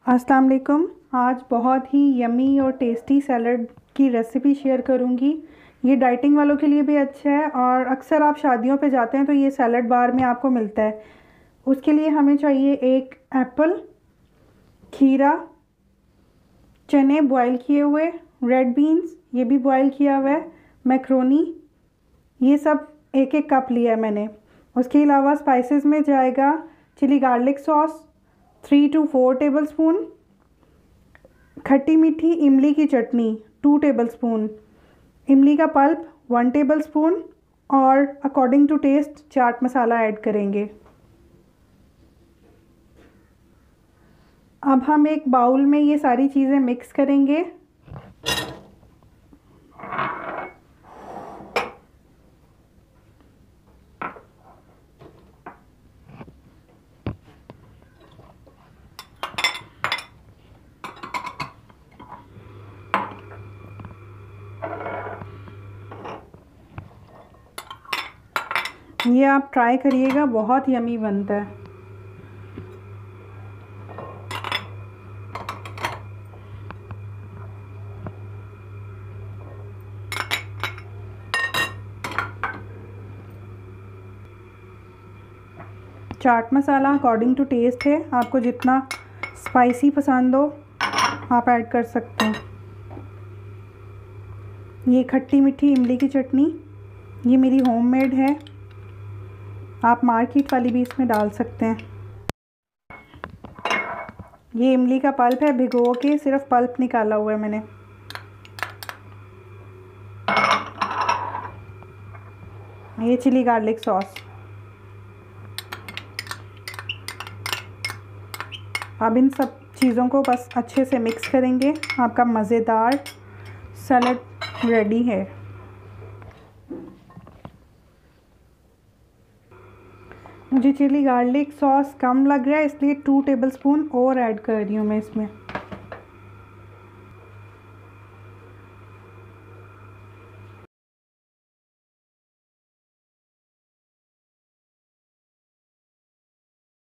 अस्सलाम वालेकुम। आज बहुत ही यमी और टेस्टी सैलड की रेसिपी शेयर करूंगी। ये डाइटिंग वालों के लिए भी अच्छा है और अक्सर आप शादियों पे जाते हैं तो ये सैलड बार में आपको मिलता है। उसके लिए हमें चाहिए एक एप्पल, खीरा, चने बॉयल किए हुए, रेड बीन्स ये भी बॉयल किया हुआ है, मैक्रोनी, ये सब एक एक कप लिया है मैंने। उसके अलावा स्पाइसेस में जाएगा chilli garlic sauce 3 to 4 tablespoon, खट्टी मीठी इमली की चटनी 2 टेबलस्पून, इमली का पल्प 1 टेबलस्पून और according to taste chaat masala add करेंगे। अब हम एक बाउल में ये सारी चीज़ें मिक्स करेंगे। ये आप ट्राई करिएगा, बहुत यमी बनता है। Chaat masala according to test है, आपको जितना स्पाइसी पसंद हो आप ऐड कर सकते हैं। ये खट्टी मीठी इमली की चटनी ये मेरी होममेड है, आप मार्केट वाली भी इसमें डाल सकते हैं। ये इमली का पल्प है, भिगो के सिर्फ पल्प निकाला हुआ है मैंने। ये चिली गार्लिक सॉस। अब इन सब चीज़ों को बस अच्छे से मिक्स करेंगे, आपका मज़ेदार सैलड रेडी है। मुझे चिली गार्लिक सॉस कम लग रहा है इसलिए 2 टेबलस्पून और ऐड कर रही हूँ मैं इसमें।